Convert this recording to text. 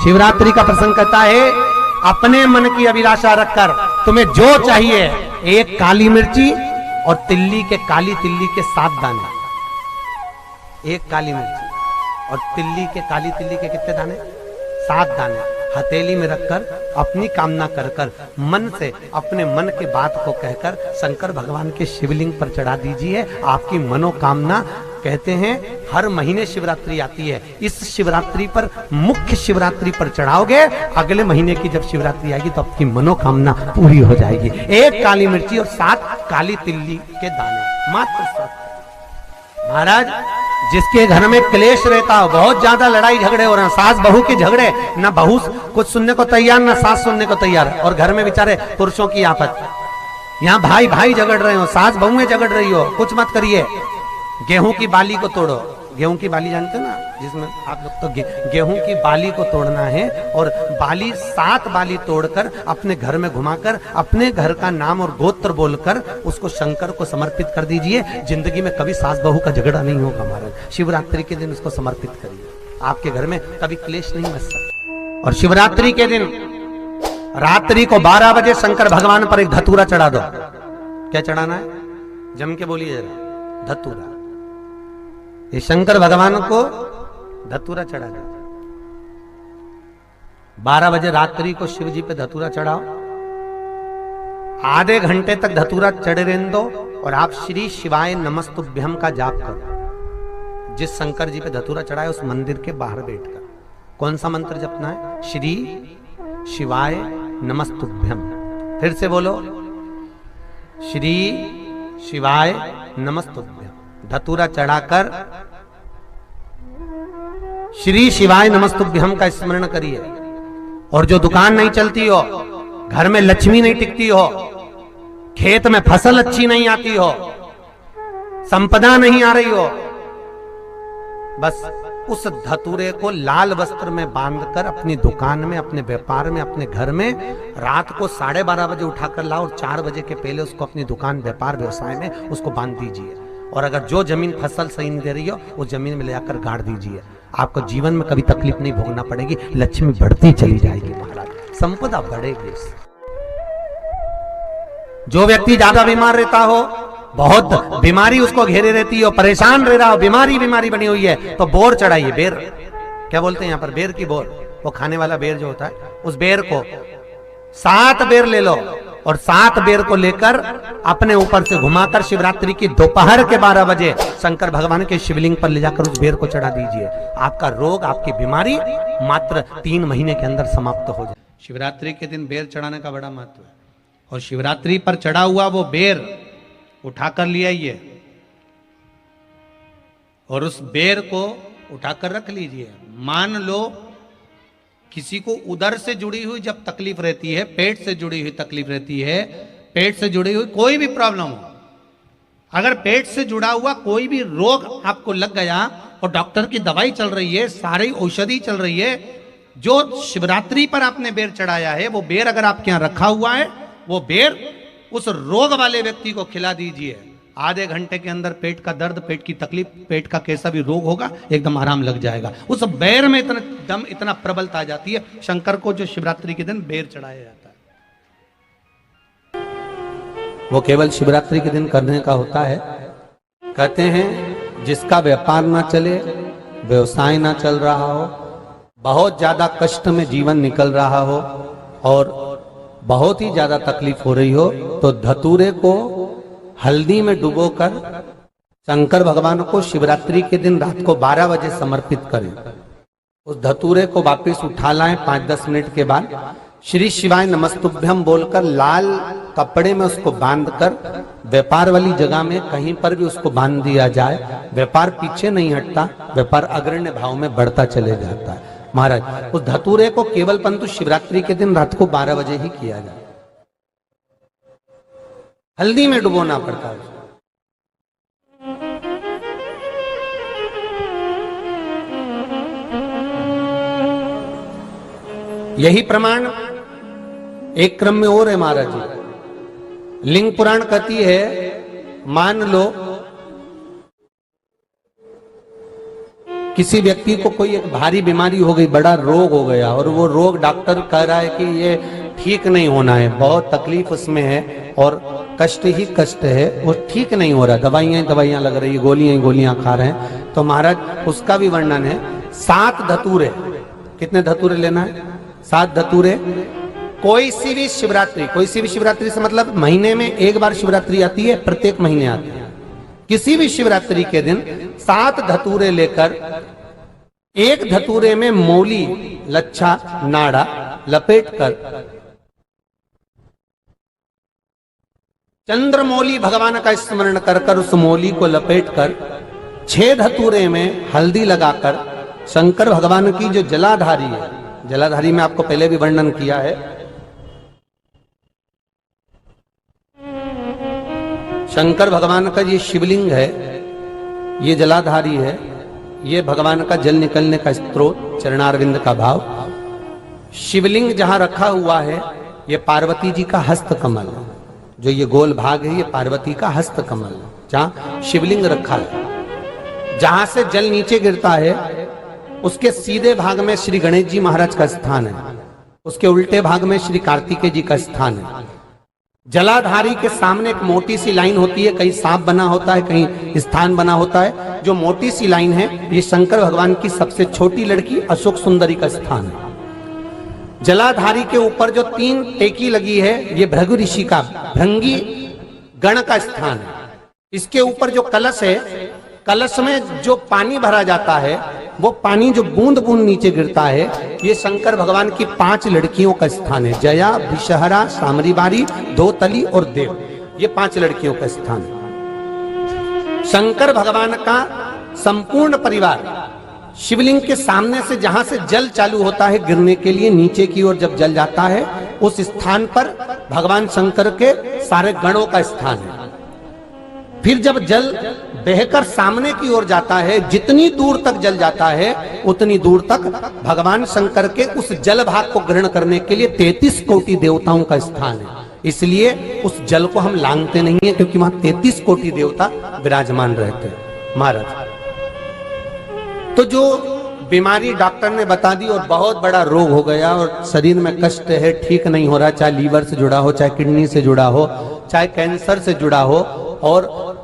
शिवरात्रि का प्रसंग कहता है, अपने मन की अभिलाषा रखकर तुम्हें जो चाहिए, एक काली मिर्ची और काली तिल्ली के 7 दाने। एक काली मिर्ची और काली तिल्ली के कितने दाने? 7 दाने हथेली में रखकर अपनी कामना कर कर मन से अपने मन के बात को कहकर शंकर भगवान के शिवलिंग पर चढ़ा दीजिए। आपकी मनोकामना, कहते हैं हर महीने शिवरात्रि आती है, इस शिवरात्रि पर, मुख्य शिवरात्रि पर चढ़ाओगे, अगले महीने की जब शिवरात्रि आएगी तो आपकी मनोकामना पूरी हो जाएगी। एक काली मिर्ची और 7 काली तिल्ली के दाने, मात्र 7। महाराज, जिसके घर में क्लेश रहता हो, बहुत ज्यादा लड़ाई झगड़े हो रहे हैं, सास बहू के झगड़े, ना बहू कुछ सुनने को तैयार ना सास सुनने को तैयार, और घर में बेचारे पुरुषों की आफत, यहाँ भाई भाई झगड़ रहे हो, सास बहुएं झगड़ रही हो, कुछ मत करिए। गेहूं की बाली को तोड़ो। गेहूं की बाली जानते हो ना, जिसमें आप लोग तो गेहूं की बाली को तोड़ना है, और बाली 7 बाली तोड़कर अपने घर में घुमाकर अपने घर का नाम और गोत्र बोलकर उसको शंकर को समर्पित कर दीजिए। जिंदगी में कभी सास बहू का झगड़ा नहीं होगा महाराज। शिवरात्रि के दिन उसको समर्पित करिए, आपके घर में कभी क्लेश नहीं मच सकता। और शिवरात्रि के दिन रात्रि को 12 बजे शंकर भगवान पर एक धतूरा चढ़ा दो। क्या चढ़ाना है? जम के बोलिए जरा। धतूरा। ये शंकर भगवान को धतूरा चढ़ा दो। 12 बजे रात्रि को शिव जी पे धतूरा चढ़ाओ। आधे घंटे तक धतूरा चढ़े रहने दो और आप श्री शिवाय नमस्तुभ्यम का जाप करो। जिस शंकर जी पे धतूरा चढ़ाए उस मंदिर के बाहर बैठकर कौन सा मंत्र जपना है? श्री शिवाय नमस्तुभ्यम। फिर से बोलो, श्री शिवाय नमस्तुभ्यम। धतूरा चढ़ाकर श्री शिवाय नमस्तुभ्यम का स्मरण करिए। और जो दुकान नहीं चलती हो, घर में लक्ष्मी नहीं टिकती हो, खेत में फसल अच्छी नहीं आती हो, संपदा नहीं आ रही हो, बस उस धतूरे को लाल वस्त्र में बांधकर अपनी दुकान में, अपने व्यापार में, अपने घर में रात को 12:30 बजे उठाकर लाओ और 4 बजे के पहले उसको अपनी दुकान, व्यापार, व्यवसाय में उसको बांध दीजिए। और अगर जो जमीन फसल सही नहीं दे रही हो, उस जमीन में ले जाकर गाड़ दीजिए। आपको जीवन में कभी तकलीफ नहीं भोगना पड़ेगी, लक्ष्मी बढ़ती चली जाएगी महाराज, संपदा बढ़ेगी। जो व्यक्ति ज्यादा बीमार रहता हो, बहुत बीमारी उसको घेरे रहती हो, परेशान रह रहा हो, बीमारी बनी हुई है, तो बोर चढ़ाइए। बेर, क्या बोलते हैं यहाँ पर? बेर की बोर, वो खाने वाला बेर जो होता है, उस बेर को 7 बेर ले लो और 7 बेर को लेकर अपने ऊपर से घुमाकर शिवरात्रि की दोपहर के 12 बजे शंकर भगवान के शिवलिंग पर ले जाकर उस बेर को चढ़ा दीजिए। आपका रोग, आपकी बीमारी मात्र 3 महीने के अंदर समाप्त हो जाए। शिवरात्रि के दिन बेर चढ़ाने का बड़ा महत्व है। और शिवरात्रि पर चढ़ा हुआ वो बेर उठाकर ले आइए और उस बेर को उठाकर रख लीजिए। मान लो किसी को उदर से जुड़ी हुई जब तकलीफ रहती है, पेट से जुड़ी हुई तकलीफ रहती है, पेट से जुड़ी हुई कोई भी प्रॉब्लम हो, अगर पेट से जुड़ा हुआ कोई भी रोग आपको लग गया और डॉक्टर की दवाई चल रही है, सारी औषधि चल रही है, जो शिवरात्रि पर आपने बेर चढ़ाया है, वो बेर अगर आपके यहां रखा हुआ है, वो बेर उस रोग वाले व्यक्ति को खिला दीजिए। आधे घंटे के अंदर पेट का दर्द, पेट की तकलीफ, पेट का कैसा भी रोग होगा, एकदम आराम लग जाएगा। उस बेर में इतना दम, इतना प्रबलता आ जाती है शंकर को, जो शिवरात्रि के दिन बेर चढ़ाया जाता है, वो केवल शिवरात्रि के दिन करने का होता है। कहते हैं जिसका व्यापार ना चले, व्यवसाय ना चल रहा हो, बहुत ज्यादा कष्ट में जीवन निकल रहा हो और बहुत ही ज्यादा तकलीफ हो रही हो, तो धतूरे को हल्दी में डुबोकर शंकर भगवान को शिवरात्रि के दिन रात को 12 बजे समर्पित करें। उस धतूरे को वापस उठा लाएं 5-10 मिनट के बाद, श्री शिवाय नमस्तुभ्यम बोलकर लाल कपड़े में उसको बांधकर व्यापार वाली जगह में कहीं पर भी उसको बांध दिया जाए। व्यापार पीछे नहीं हटता, व्यापार अग्रण्य भाव में बढ़ता चले जाता है। महाराज, उस धतूरे को केवल परंतु शिवरात्रि के दिन रात को 12 बजे ही किया जाए। हल्दी में डुबोना पड़ता है। यही प्रमाण एक क्रम में और है महाराज जी। लिंग पुराण कहती है, मान लो किसी व्यक्ति को कोई एक भारी बीमारी हो गई, बड़ा रोग हो गया, और वो रोग डॉक्टर कह रहा है कि ये ठीक नहीं होना है, बहुत तकलीफ उसमें है और कष्ट ही कष्ट है, वो ठीक नहीं हो रहा, दवाइयां लग रही, गोलियां खा रहे हैं। तो महाराज उसका भी वर्णन है। 7 धतूरे, कितने धतूरे लेना है? 7 धतूरे। कोई सी भी शिवरात्रि से मतलब महीने में एक बार शिवरात्रि आती है, प्रत्येक महीने आती है। किसी भी शिवरात्रि के दिन 7 धतूरे लेकर, एक धतूरे में मौली, लच्छा, नाड़ा लपेटकर चंद्रमौली भगवान का स्मरण कर उस मौली को लपेटकर 6 धतूरे में हल्दी लगाकर शंकर भगवान की जो जलाधारी है, जलाधारी में आपको पहले भी वर्णन किया है, शंकर भगवान का ये शिवलिंग है, ये जलाधारी है, ये भगवान का जल निकलने का स्रोत, चरणारविंद का भाव। शिवलिंग जहां रखा हुआ है ये पार्वती जी का हस्त कमल, जो ये गोल भाग है ये पार्वती का हस्त कमल, जहां शिवलिंग रखा है। जहां से जल नीचे गिरता है उसके सीधे भाग में श्री गणेश जी महाराज का स्थान है, उसके उल्टे भाग में श्री कार्तिकेय जी का स्थान है। जलाधारी के सामने एक मोटी सी लाइन होती है, कहीं सांप बना होता है, कहीं स्थान बना होता है। जो मोटी सी लाइन है ये शंकर भगवान की सबसे छोटी लड़की अशोक सुंदरी का स्थान है। जलाधारी के ऊपर जो 3 टेकी लगी है ये भृगु ऋषि का, भृंगी गण का स्थान है। इसके ऊपर जो कलश है, कलश में जो पानी भरा जाता है वो पानी जो बूंद बूंद नीचे गिरता है, ये शंकर भगवान की 5 लड़कियों का स्थान है। जया, विषहरा, सामरीबारी, धोतली और देव, ये 5 लड़कियों का स्थान है। शंकर भगवान का संपूर्ण परिवार शिवलिंग के सामने से, जहां से जल चालू होता है गिरने के लिए नीचे की ओर जब जल जाता है, उस स्थान पर भगवान शंकर के सारे गणों का स्थान है। फिर जब जल बहकर सामने की ओर जाता है, जितनी दूर तक जल जाता है उतनी दूर तक भगवान शंकर के उस जल भाग को ग्रहण करने के लिए 33 कोटि देवताओं का स्थान है। इसलिए उस जल को हम लांघते नहीं है, क्योंकि वहां 33 कोटि देवता विराजमान रहते हैं। महाराज तो जो बीमारी डॉक्टर ने बता दी और बहुत बड़ा रोग हो गया और शरीर में कष्ट है, ठीक नहीं हो रहा, चाहे लीवर से जुड़ा हो, चाहे किडनी से जुड़ा हो, चाहे कैंसर से जुड़ा हो, और